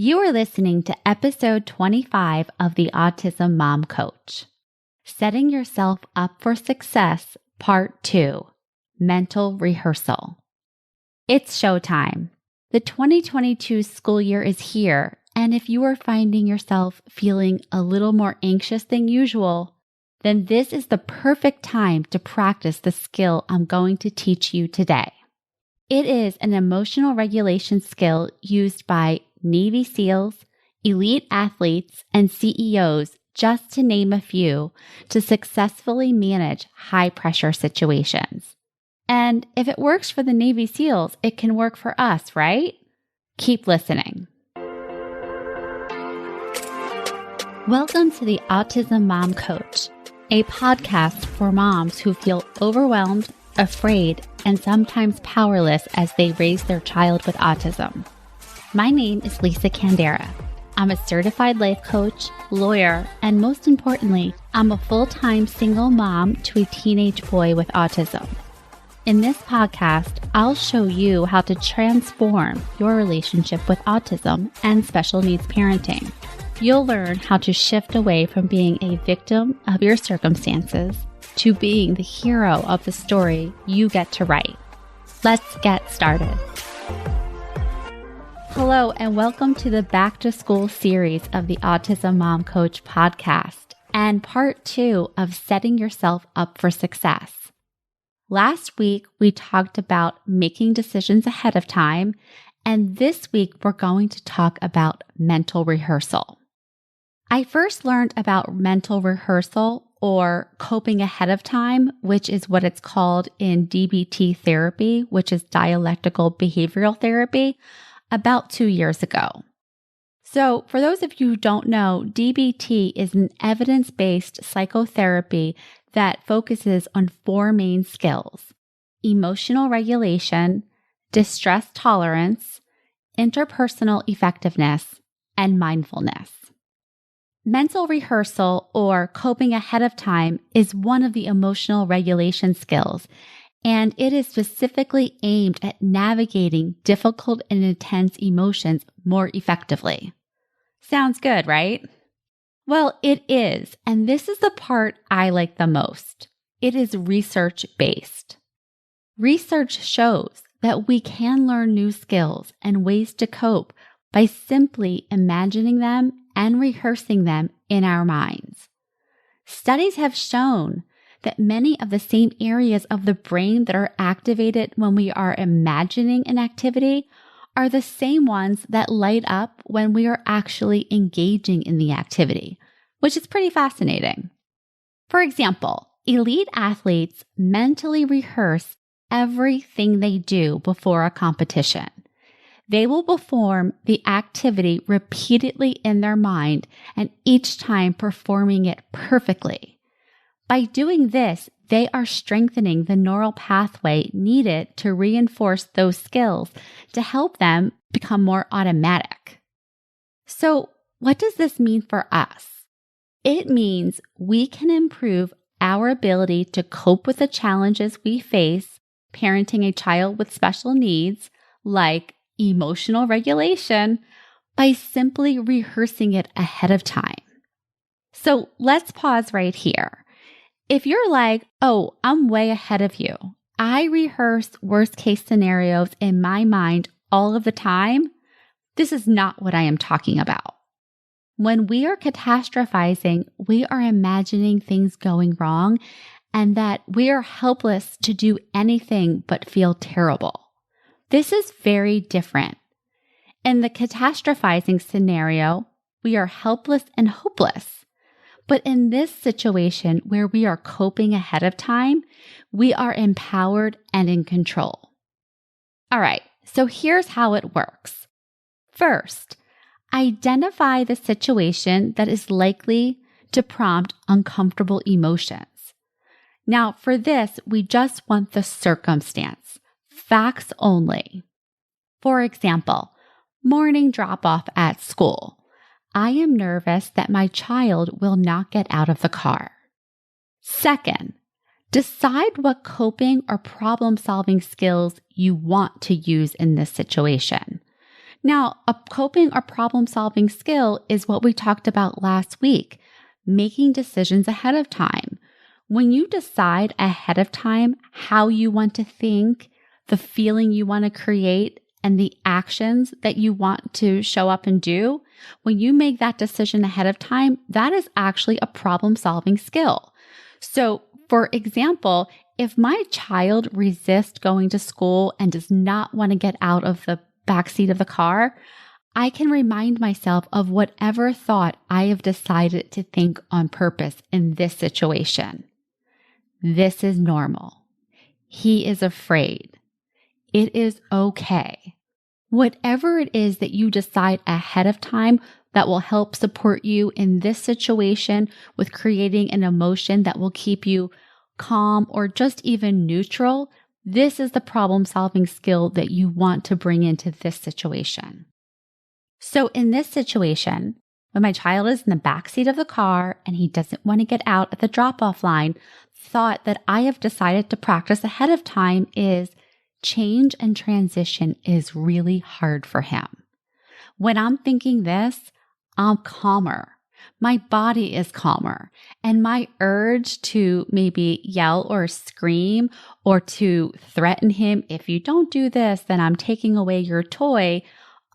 You are listening to episode 25 of the Autism Mom Coach. Setting Yourself Up for Success, Part 2, Mental Rehearsal. It's showtime. The 2022 school year is here, and if you are finding yourself feeling a little more anxious than usual, then this is the perfect time to practice the skill I'm going to teach you today. It is an emotional regulation skill used by Navy SEALs, elite athletes, and CEOs, just to name a few, to successfully manage high-pressure situations. And if it works for the Navy SEALs, it can work for us, right? Keep listening. Welcome to the Autism Mom Coach, a podcast for moms who feel overwhelmed, afraid, and sometimes powerless as they raise their child with autism. My name is Lisa Candera. I'm a certified life coach, lawyer, and most importantly, I'm a full-time single mom to a teenage boy with autism. In this podcast, I'll show you how to transform your relationship with autism and special needs parenting. You'll learn how to shift away from being a victim of your circumstances to being the hero of the story you get to write. Let's get started. Hello, and welcome to the Back to School series of the Autism Mom Coach podcast and part 2 of Setting Yourself Up for Success. Last week, we talked about making decisions ahead of time, and this week, we're going to talk about mental rehearsal. I first learned about mental rehearsal or coping ahead of time, which is what it's called in DBT therapy, which is dialectical behavioral therapy, about 2 years ago. So for those of you who don't know, DBT is an evidence-based psychotherapy that focuses on 4 main skills: emotional regulation, distress tolerance, interpersonal effectiveness, and mindfulness. Mental rehearsal or coping ahead of time is one of the emotional regulation skills, and it is specifically aimed at navigating difficult and intense emotions more effectively. Sounds good, right? Well, it is, and this is the part I like the most. It is research-based. Research shows that we can learn new skills and ways to cope by simply imagining them and rehearsing them in our minds. Studies have shown that many of the same areas of the brain that are activated when we are imagining an activity are the same ones that light up when we are actually engaging in the activity, which is pretty fascinating. For example, elite athletes mentally rehearse everything they do before a competition. They will perform the activity repeatedly in their mind and each time performing it perfectly. By doing this, they are strengthening the neural pathway needed to reinforce those skills to help them become more automatic. So, what does this mean for us? It means we can improve our ability to cope with the challenges we face parenting a child with special needs, like emotional regulation, by simply rehearsing it ahead of time. So, let's pause right here. If you're like, oh, I'm way ahead of you, I rehearse worst case scenarios in my mind all of the time, this is not what I am talking about. When we are catastrophizing, we are imagining things going wrong and that we are helpless to do anything but feel terrible. This is very different. In the catastrophizing scenario, we are helpless and hopeless. But in this situation where we are coping ahead of time, we are empowered and in control. All right, so here's how it works. First, identify the situation that is likely to prompt uncomfortable emotions. Now, for this, we just want the circumstance, facts only. For example, morning drop-off at school. I am nervous that my child will not get out of the car. Second, decide what coping or problem-solving skills you want to use in this situation. Now, a coping or problem-solving skill is what we talked about last week, making decisions ahead of time. When you decide ahead of time how you want to think, the feeling you want to create, and the actions that you want to show up and do, when you make that decision ahead of time, that is actually a problem-solving skill. So, for example, if my child resists going to school and does not want to get out of the backseat of the car, I can remind myself of whatever thought I have decided to think on purpose in this situation. This is normal. He is afraid. It is okay. Whatever it is that you decide ahead of time that will help support you in this situation with creating an emotion that will keep you calm or just even neutral, this is the problem-solving skill that you want to bring into this situation. So in this situation, when my child is in the backseat of the car and he doesn't want to get out at the drop-off line, thought that I have decided to practice ahead of time is change and transition is really hard for him. When I'm thinking this, I'm calmer. My body is calmer, and my urge to maybe yell or scream or to threaten him, if you don't do this, then I'm taking away your toy,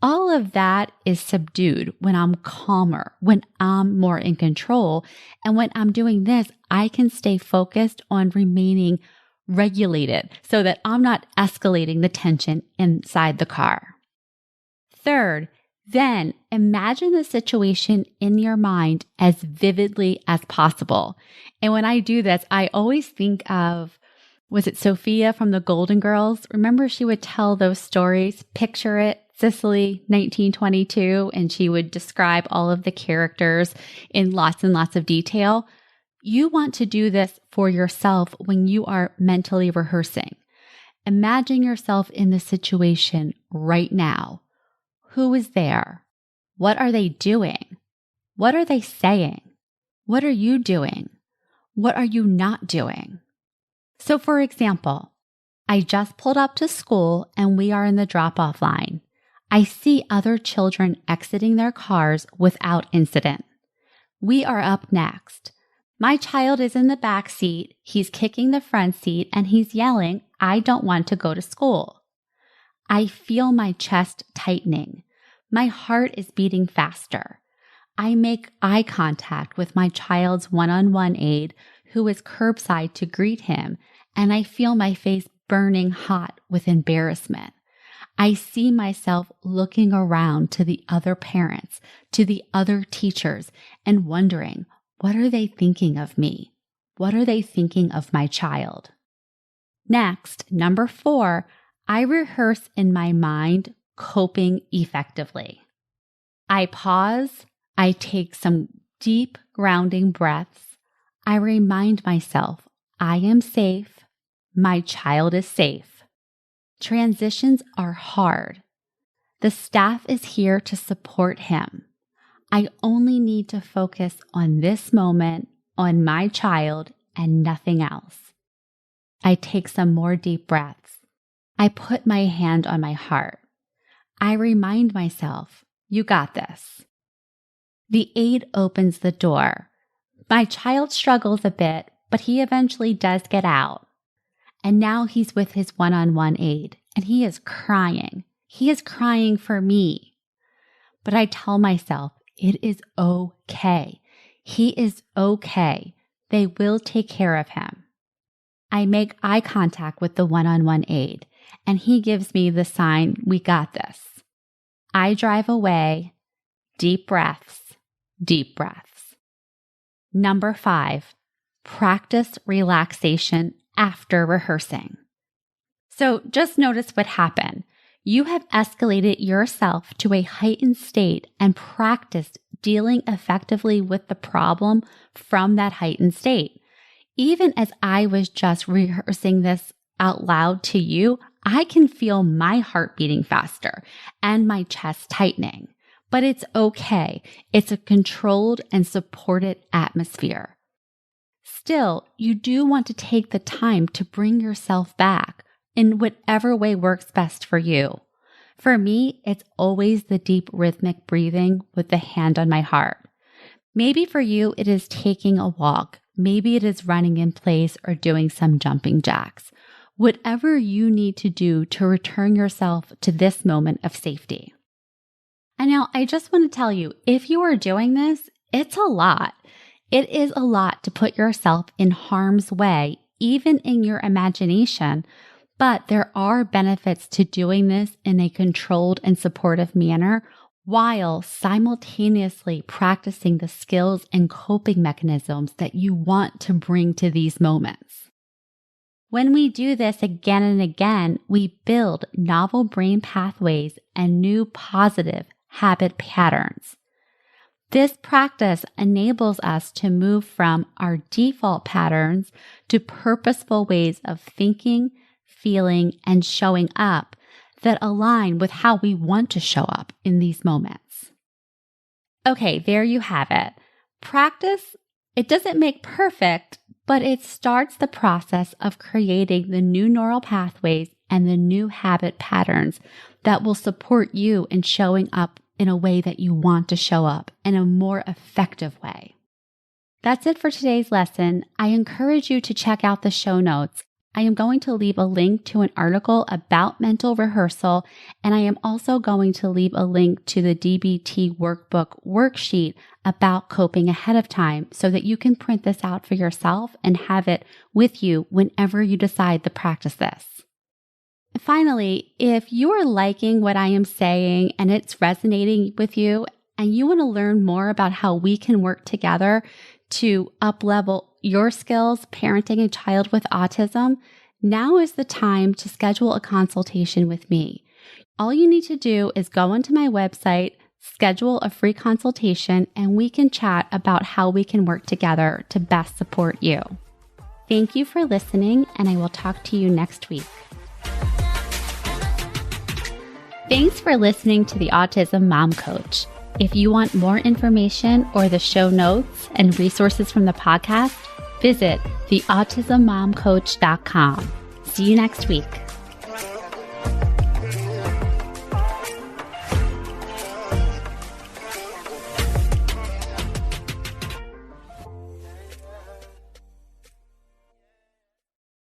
all of that is subdued when I'm calmer, when I'm more in control. And when I'm doing this, I can stay focused on remaining regulated so that I'm not escalating the tension inside the car. Third, then imagine the situation in your mind as vividly as possible. And when I do this, I always think of, was it Sophia from the Golden Girls? Remember she would tell those stories, picture it, Sicily, 1922, and she would describe all of the characters in lots and lots of detail. You want to do this for yourself when you are mentally rehearsing. Imagine yourself in the situation right now. Who is there? What are they doing? What are they saying? What are you doing? What are you not doing? So for example, I just pulled up to school and we are in the drop-off line. I see other children exiting their cars without incident. We are up next. My child is in the back seat, he's kicking the front seat, and he's yelling, "I don't want to go to school." I feel my chest tightening. My heart is beating faster. I make eye contact with my child's one-on-one aide who is curbside to greet him, and I feel my face burning hot with embarrassment. I see myself looking around to the other parents, to the other teachers, and wondering, what are they thinking of me? What are they thinking of my child? Next, number 4, I rehearse in my mind coping effectively. I pause, I take some deep grounding breaths. I remind myself, I am safe, my child is safe. Transitions are hard. The staff is here to support him. I only need to focus on this moment, on my child, and nothing else. I take some more deep breaths. I put my hand on my heart. I remind myself, you got this. The aide opens the door. My child struggles a bit, but he eventually does get out. And now he's with his one-on-one aide, and he is crying. He is crying for me. But I tell myself, it is okay. He is okay. They will take care of him. I make eye contact with the one-on-one aide, and he gives me the sign, we got this. I drive away, deep breaths, deep breaths. Number 5, practice relaxation after rehearsing. So just notice what happened. You have escalated yourself to a heightened state and practiced dealing effectively with the problem from that heightened state. Even as I was just rehearsing this out loud to you, I can feel my heart beating faster and my chest tightening. But it's okay. It's a controlled and supported atmosphere. Still, you do want to take the time to bring yourself back in whatever way works best for you. For me, it's always the deep rhythmic breathing with the hand on my heart. Maybe for you, it is taking a walk. Maybe it is running in place or doing some jumping jacks. Whatever you need to do to return yourself to this moment of safety. And now I just want to tell you, if you are doing this, it's a lot. It is a lot to put yourself in harm's way, even in your imagination. But there are benefits to doing this in a controlled and supportive manner while simultaneously practicing the skills and coping mechanisms that you want to bring to these moments. When we do this again and again, we build novel brain pathways and new positive habit patterns. This practice enables us to move from our default patterns to purposeful ways of thinking, feeling, and showing up that align with how we want to show up in these moments. Okay, there you have it. Practice, it doesn't make perfect, but it starts the process of creating the new neural pathways and the new habit patterns that will support you in showing up in a way that you want to show up in a more effective way. That's it for today's lesson. I encourage you to check out the show notes. I am going to leave a link to an article about mental rehearsal, and I am also going to leave a link to the DBT workbook worksheet about coping ahead of time so that you can print this out for yourself and have it with you whenever you decide to practice this. Finally, if you are liking what I am saying and it's resonating with you and you want to learn more about how we can work together to up-level your skills parenting a child with autism, now is the time to schedule a consultation with me. All you need to do is go onto my website, schedule a free consultation, and we can chat about how we can work together to best support you. Thank you for listening, and I will talk to you next week. Thanks for listening to the Autism Mom Coach. If you want more information or the show notes and resources from the podcast, visit theautismmomcoach.com. See you next week.